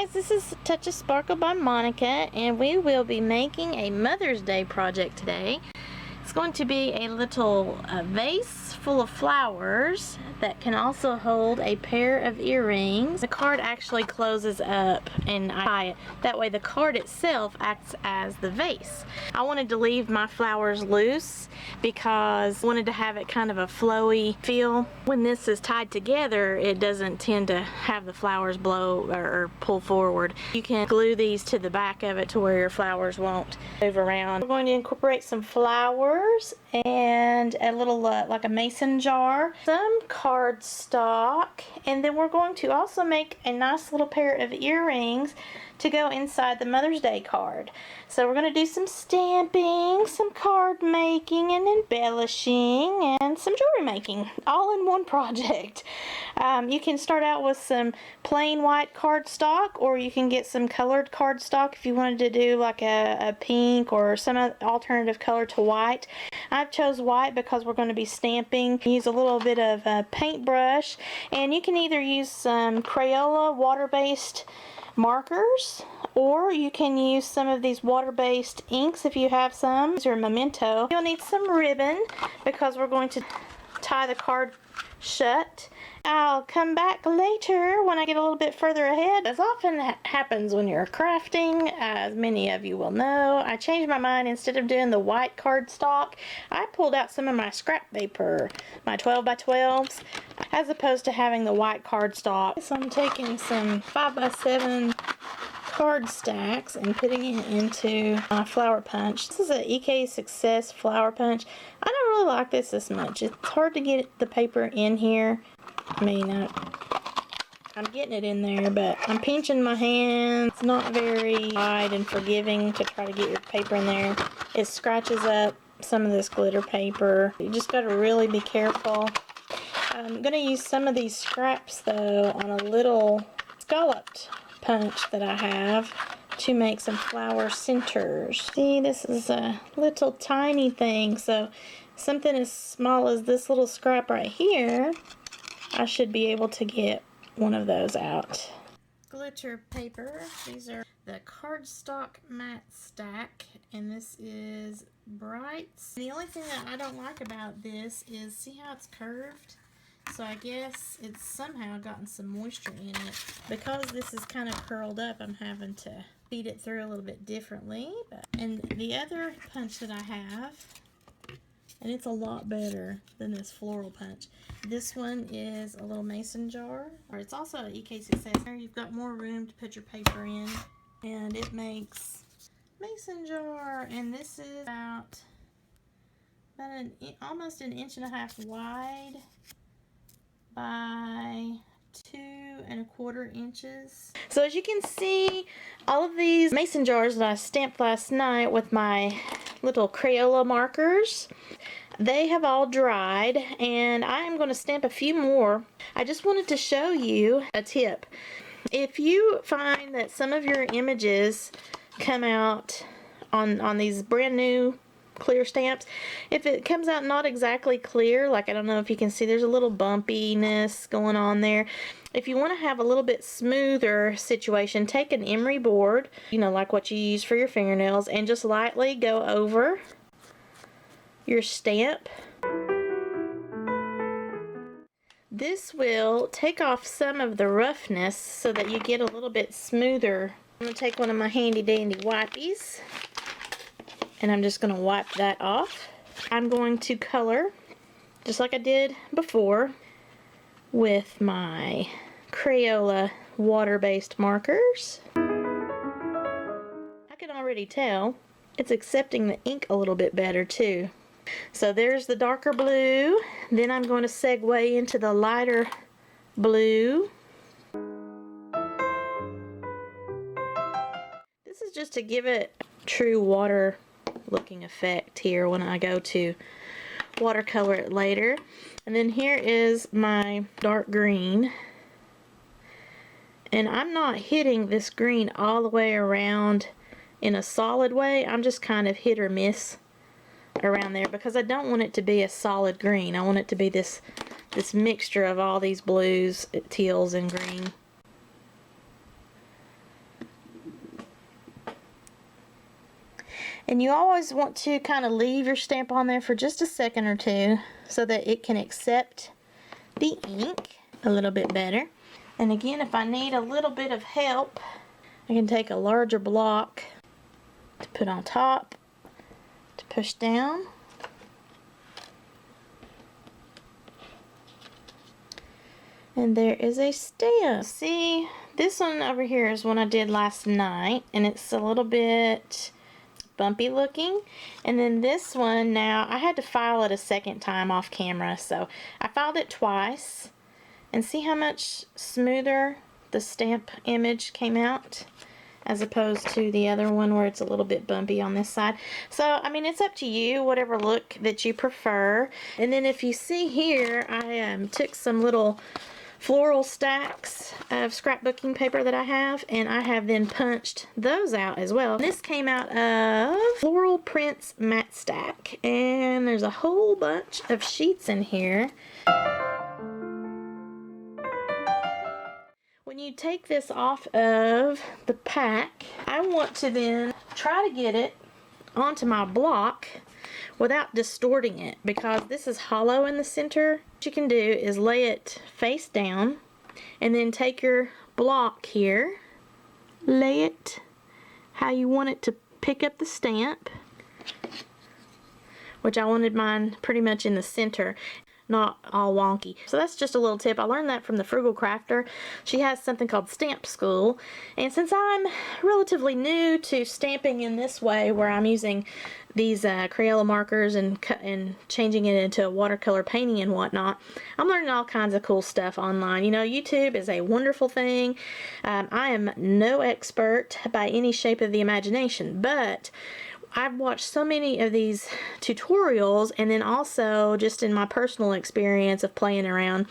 guys, this is Touch of Sparkle by Monica, and we will be making a Mother's Day project today. It's going to be a little vase full of flowers that can also hold a pair of earrings. The card actually closes up and I tie it. That way the card itself acts as the vase. I wanted to leave my flowers loose because I wanted to have it kind of a flowy feel. When this is tied together, it doesn't tend to have the flowers blow or pull forward. You can glue these to the back of it to where your flowers won't move around. We're going to incorporate some flowers and a little like a mason jar, some cardstock, and then we're going to also make a nice little pair of earrings to go inside the Mother's Day card. So we're going to do some stamping, some card making and embellishing, and some jewelry making, all in one project. You can start out with some plain white cardstock, or you can get some colored cardstock if you wanted to do like a pink or some alternative color to white. I've chose white because we're going to be stamping. Use a little bit of a paintbrush, and you can either use some Crayola water-based markers, or you can use some of these water-based inks if you have some. These are Memento. You'll need some ribbon because we're going to tie the card shut. I'll come back later when I get a little bit further ahead. As often happens when you're crafting, as many of you will know, I changed my mind. Instead of doing the white cardstock, I pulled out some of my scrap paper, my 12 by 12s, as opposed to having the white cardstock. So I'm taking some 5 by 7 card stacks and putting it into my flower punch. This is an EK Success flower punch. I don't really like this much. It's hard to get the paper in here. I mean, I'm getting it in there, but I'm pinching my hand. It's not very wide and forgiving to try to get your paper in there. It scratches up some of this glitter paper. You just got to really be careful. I'm going to use some of these scraps, though, on a little scalloped punch that I have to make some flower centers. See, this is a little tiny thing, so something as small as this little scrap right here, I should be able to get one of those out. Glitter paper. These are the cardstock matte stack, and this is Brights. The only thing that I don't like about this is, see how it's curved? So I guess it's somehow gotten some moisture in it. Because this is kind of curled up, I'm having to feed it through a little bit differently. And the other punch that I have, and it's a lot better than this floral punch. This one is a little mason jar, or it's also an EK Success. You've got more room to put your paper in, and it makes mason jar, and this is about almost an 1.5 inches wide by 2¼ inches. So as you can see, all of these mason jars that I stamped last night with my little Crayola markers, they have all dried, and I am going to stamp a few more. I just wanted to show you a tip. If you find that some of your images come out on these brand new clear stamps, if it comes out not exactly clear, like I don't know if you can see there's a little bumpiness going on there. If you want to have a little bit smoother situation, take an emery board, you know, like what you use for your fingernails, and just lightly go over your stamp. This will take off some of the roughness so that you get a little bit smoother. I'm going to take one of my handy dandy wipies, and I'm just going to wipe that off. I'm going to color, just like I did before, with my Crayola water-based markers. I can already tell it's accepting the ink a little bit better too. So there's the darker blue. Then I'm going to segue into the lighter blue. This is just to give it true water looking effect here when I go to watercolor it later. And then here is my dark green, and I'm not hitting this green all the way around in a solid way. I'm just kind of hit or miss around there because I don't want it to be a solid green. I want it to be this mixture of all these blues, teals, and green. And you always want to kind of leave your stamp on there for just a second or two so that it can accept the ink a little bit better. And again, if I need a little bit of help, I can take a larger block to put on top, to push down. And there is a stamp. See, this one over here is one I did last night, and it's a little bit bumpy looking. And then this one, now I had to file it a second time off camera, so I filed it twice. And see how much smoother the stamp image came out as opposed to the other one where it's a little bit bumpy on this side. So I mean, it's up to you, whatever look that you prefer. And then if you see here, I took some little floral stacks of scrapbooking paper that I have, and I have then punched those out as well. This came out of Floral Prints Matte Stack, and there's a whole bunch of sheets in here. When you take this off of the pack, I want to then try to get it onto my block without distorting it, because this is hollow in the center. What you can do is lay it face down and then take your block here, lay it how you want it to pick up the stamp, which I wanted mine pretty much in the center, not all wonky. So that's just a little tip. I learned that from the Frugal Crafter. She has something called Stamp School, and since I'm relatively new to stamping in this way, where I'm using these Crayola markers and changing it into a watercolor painting and whatnot, I'm learning all kinds of cool stuff online. You know, YouTube is a wonderful thing. I am no expert by any shape of the imagination, but I've watched so many of these tutorials, and then also just in my personal experience of playing around,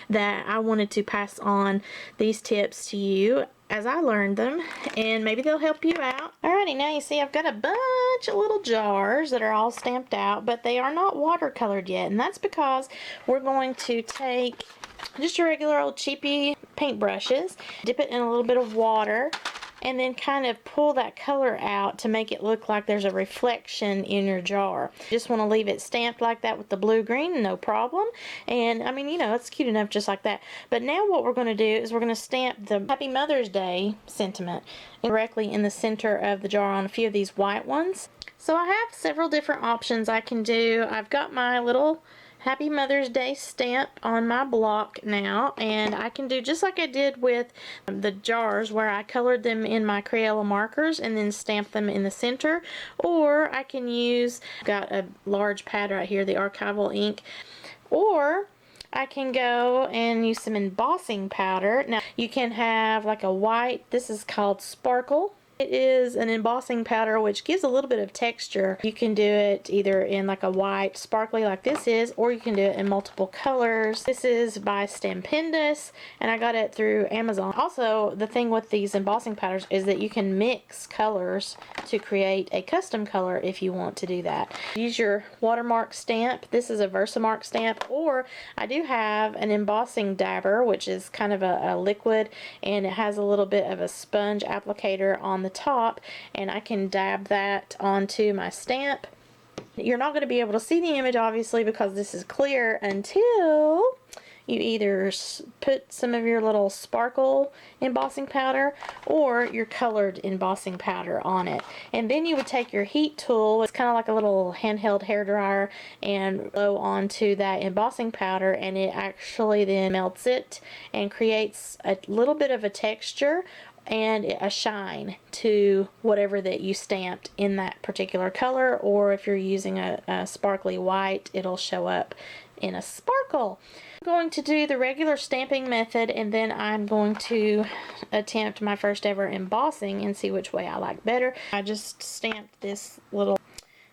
that I wanted to pass on these tips to you as I learned them, and maybe they'll help you out. Alrighty, now you see I've got a bunch of little jars that are all stamped out, but they are not watercolored yet, and that's because we're going to take just your regular old cheapy paintbrushes, dip it in a little bit of water, and then kind of pull that color out to make it look like there's a reflection in your jar. Just want to leave it stamped like that with the blue-green, no problem. And I mean, you know, it's cute enough just like that. But now what we're going to do is we're going to stamp the Happy Mother's Day sentiment directly in the center of the jar on a few of these white ones. So I have several different options I can do. I've got my little Happy Mother's Day stamp on my block now, and I can do just like I did with the jars where I colored them in my Crayola markers and then stamp them in the center, or I can use, got a large pad right here, the archival ink, or I can go and use some embossing powder. Now you can have like a white, this is called Sparkle. It is an embossing powder which gives a little bit of texture. You can do it either in like a white sparkly like this is, or you can do it in multiple colors. This is by Stampendous, and I got it through Amazon. Also, the thing with these embossing powders is that you can mix colors to create a custom color if you want to do that. Use your watermark stamp. This is a Versamark stamp, or I do have an embossing dabber, which is kind of a liquid, and it has a little bit of a sponge applicator on the top, and I can dab that onto my stamp. You're not going to be able to see the image obviously because this is clear until you either put some of your little sparkle embossing powder or your colored embossing powder on it. And then you would take your heat tool, it's kind of like a little handheld hair dryer, and blow onto that embossing powder, and it actually then melts it and creates a little bit of a texture and a shine to whatever that you stamped in that particular color, or if you're using a sparkly white, it'll show up in a sparkle. I'm going to do the regular stamping method, and then I'm going to attempt my first ever embossing and see which way I like better. I just stamped this little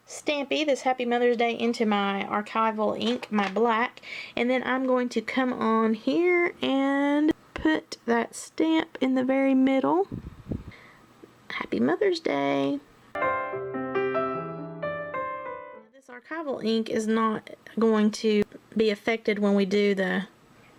Stampy, this Happy Mother's Day, into my archival ink, my black, and then I'm going to come on here and put that stamp in the very middle. Happy Mother's Day. This archival ink is not going to be affected when we do the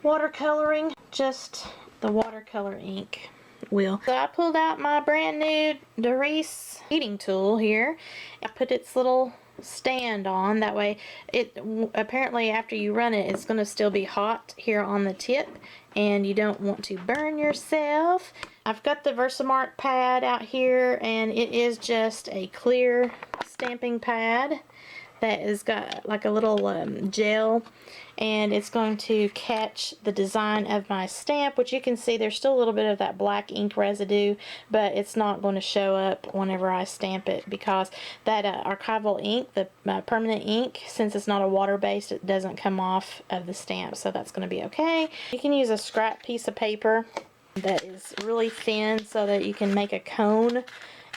watercoloring, just the watercolor ink wheel. So I pulled out my brand new Vase heating tool here. I put its little stand on, that way it apparently after you run it, it's going to still be hot here on the tip, and you don't want to burn yourself. I've got the Versamark pad out here, and it is just a clear stamping pad that has got like a little gel, and it's going to catch the design of my stamp, which you can see there's still a little bit of that black ink residue, but it's not going to show up whenever I stamp it, because that archival ink, the permanent ink, since it's not a water based, it doesn't come off of the stamp, so that's going to be okay. You can use a scrap piece of paper that is really thin so that you can make a cone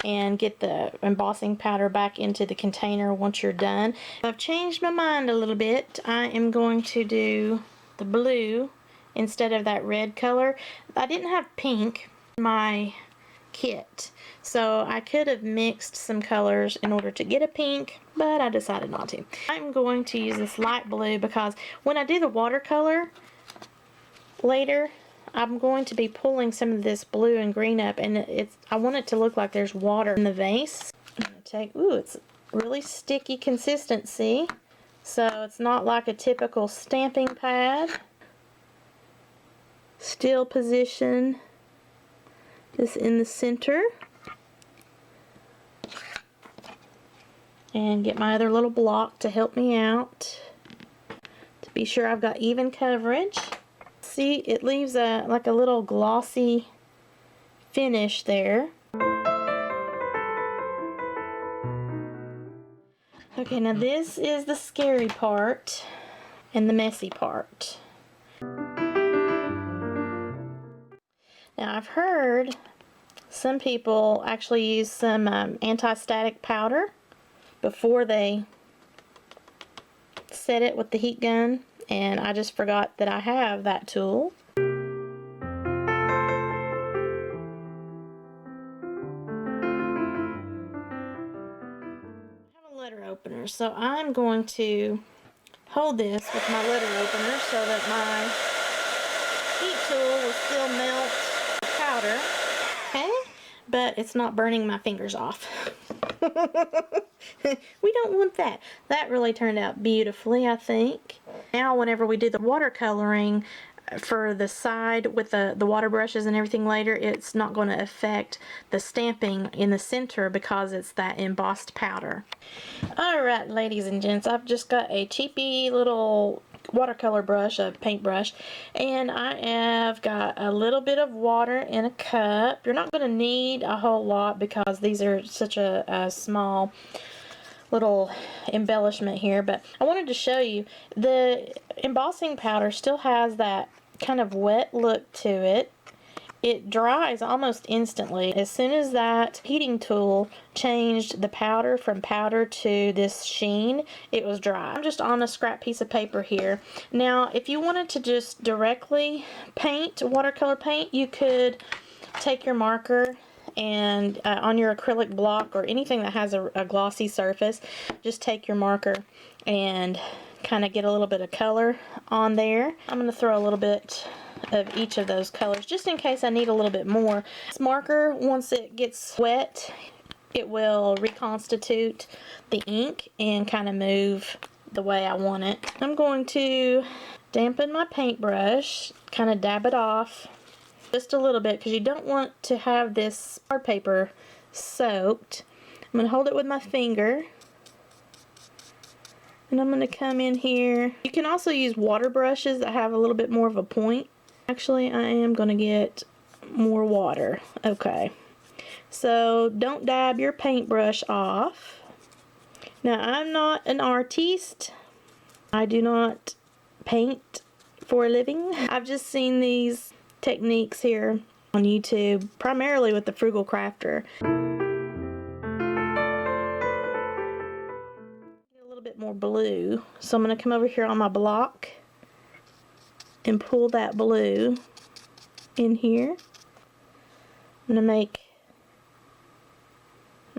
and get the embossing powder back into the container once you're done. I've changed my mind a little bit. I am going to do the blue instead of that red color. I didn't have pink in my kit, so I could have mixed some colors in order to get a pink, but I decided not to. I'm going to use this light blue because when I do the watercolor later, I'm going to be pulling some of this blue and green up, and I want it to look like there's water in the vase. I'm going to take, ooh, it's really sticky consistency, so it's not like a typical stamping pad. Still position this in the center, and get my other little block to help me out to be sure I've got even coverage. See, it leaves like a little glossy finish there. Okay, now this is the scary part and the messy part. Now I've heard some people actually use some anti-static powder before they set it with the heat gun, and I just forgot that I have that tool. I have a letter opener, so I'm going to hold this with my letter opener so that my heat tool will still melt the powder. Okay, but it's not burning my fingers off. We don't want that. That really turned out beautifully, I think. Now whenever we do the watercoloring for the side with the water brushes and everything later, it's not going to affect the stamping in the center because it's that embossed powder. Alright, ladies and gents, I've just got a cheapy little watercolor brush, a paintbrush, and I have got a little bit of water in a cup. You're not going to need a whole lot because these are such a small little embellishment here, but I wanted to show you the embossing powder still has that kind of wet look to it. It dries almost instantly. As soon as that heating tool changed the powder from powder to this sheen, it was dry. I'm just on a scrap piece of paper here. Now, if you wanted to just directly paint, watercolor paint, you could take your marker and on your acrylic block or anything that has a glossy surface, just take your marker and kind of get a little bit of color on there. I'm going to throw a little bit of each of those colors just in case I need a little bit more. This marker, once it gets wet, it will reconstitute the ink and kind of move the way I want it. I'm going to dampen my paintbrush, kind of dab it off just a little bit because you don't want to have this card paper soaked. I'm going to hold it with my finger, and I'm going to come in here. You can also use water brushes that have a little bit more of a point. Actually, I am going to get more water. Okay, so don't dab your paintbrush off. Now, I'm not an artiste. I do not paint for a living. I've just seen these techniques here on YouTube, primarily with the Frugal Crafter. A little bit more blue, so I'm going to come over here on my block and pull that blue in here. I'm going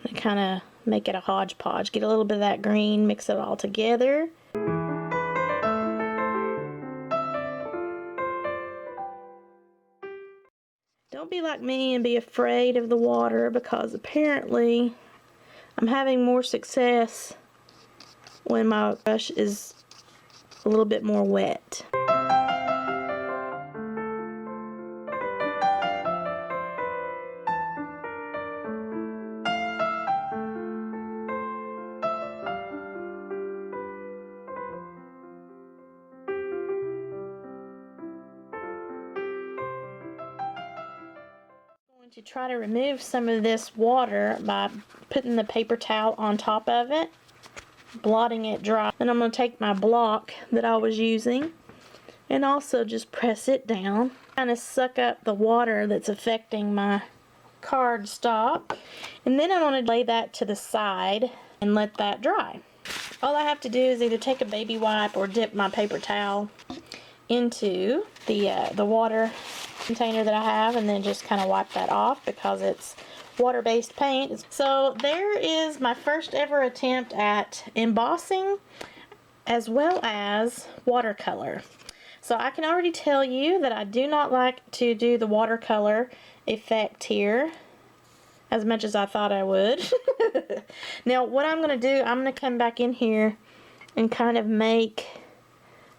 to kind of make it a hodgepodge. Get a little bit of that green, mix it all together. Don't be like me and be afraid of the water, because apparently I'm having more success when my brush is a little bit more wet. To try to remove some of this water by putting the paper towel on top of it, blotting it dry. Then I'm going to take my block that I was using and also just press it down, kind of suck up the water that's affecting my cardstock, and then I'm going to lay that to the side and let that dry. All I have to do is either take a baby wipe or dip my paper towel into the water container that I have, and then just kind of wipe that off because it's water-based paint. So there is my first ever attempt at embossing as well as watercolor. So I can already tell you that I do not like to do the watercolor effect here as much as I thought I would. Now what I'm going to do, I'm going to come back in here and kind of make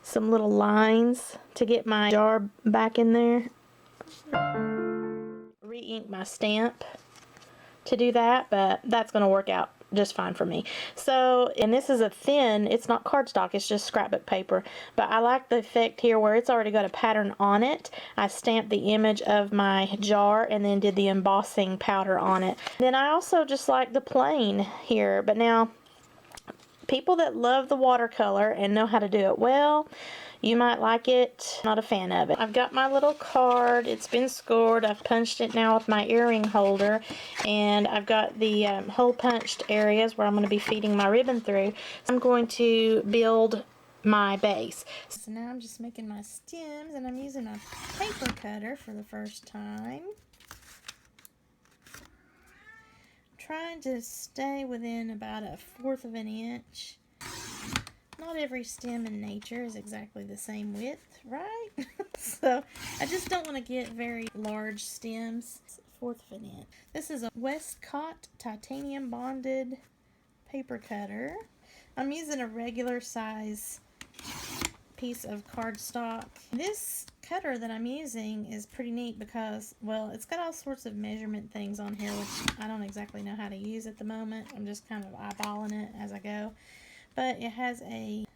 some little lines to get my jar back in there. Re-ink my stamp to do that, but that's going to work out just fine for me. So, and this is a thin, it's not cardstock, it's just scrapbook paper, but I like the effect here where it's already got a pattern on it. I stamped the image of my jar and then did the embossing powder on it. Then I also just like the plain here, but now people that love the watercolor and know how to do it well, you might like it. Not a fan of it. I've got my little card. It's been scored. I've punched it now with my earring holder, and I've got the hole punched areas where I'm going to be feeding my ribbon through. I'm going to build my base. So now I'm just making my stems, and I'm using my paper cutter for the first time. Trying to stay within about 1/4 of an inch. Not every stem in nature is exactly the same width, right? So I just don't want to get very large stems. 1/4 of an inch. This is a Westcott titanium bonded paper cutter. I'm using a regular size piece of cardstock. This cutter that I'm using is pretty neat because, well, it's got all sorts of measurement things on here, which I don't exactly know how to use at the moment. I'm just kind of eyeballing it as I go. But it has a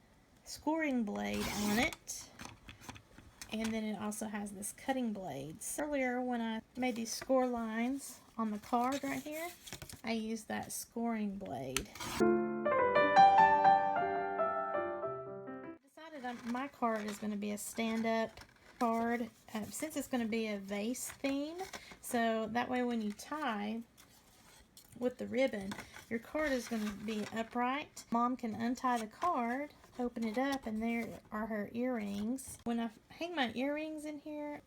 scoring blade on it, and then it also has this cutting blade. Earlier when I made these score lines on the card right here, I used that scoring blade. My card is going to be a stand-up card, since it's going to be a vase theme, so that way when you tie with the ribbon, your card is going to be upright. Mom can untie the card, open it up, and there are her earrings. When I hang my earrings in here,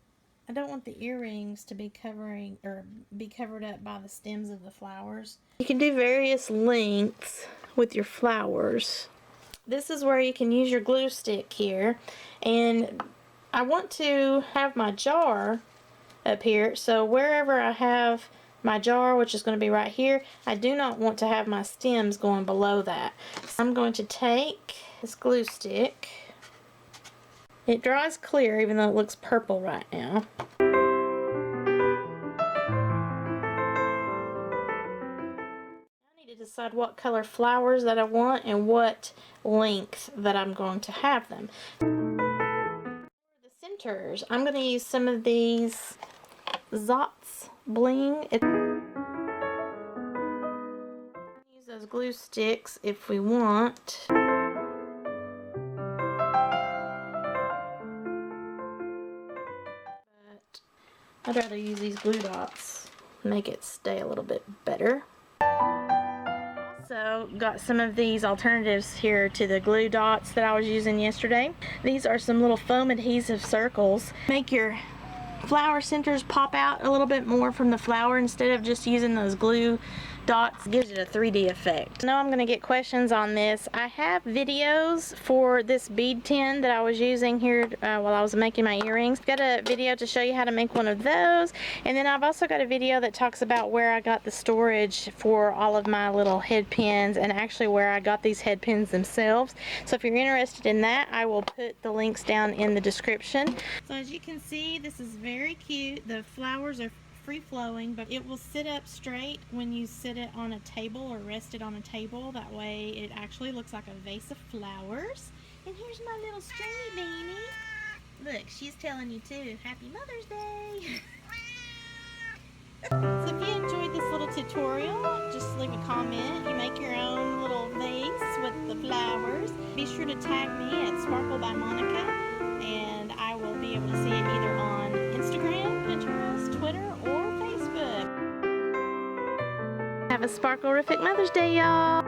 I don't want the earrings to be covered up by the stems of the flowers. You can do various lengths with your flowers. This is where you can use your glue stick here, and I want to have my jar up here, so wherever I have my jar, which is going to be right here, I do not want to have my stems going below that. So I'm going to take this glue stick. It dries clear even though it looks purple right now. Decide what color flowers that I want and what length that I'm going to have them. For the centers, I'm going to use some of these Zots bling. Use those glue sticks if we want. But I'd rather use these glue dots, make it stay a little bit better. Also got some of these alternatives here to the glue dots that I was using yesterday. These are some little foam adhesive circles. Make your flower centers pop out a little bit more from the flower instead of just using those glue dots gives it a 3D effect. I know I'm going to get questions on this. I have videos for this bead tin that I was using here while I was making my earrings. Got a video to show you how to make one of those, and then I've also got a video that talks about where I got the storage for all of my little head pins, and actually where I got these head pins themselves. So if you're interested in that, I will put the links down in the description. So as you can see, this is very cute. The flowers are free-flowing, but it will sit up straight when you sit it on a table or rest it on a table. That way it actually looks like a vase of flowers. And here's my little stringy beanie. Look, she's telling you too, Happy Mother's Day. So if you enjoyed this little tutorial, just leave a comment. You make your own little vase with the flowers. Be sure to tag me at Sparkle by Monica, and I will be able to see it either on Instagram, Pinterest, Twitter, or Facebook. Have a sparkle-rific Mother's Day, y'all!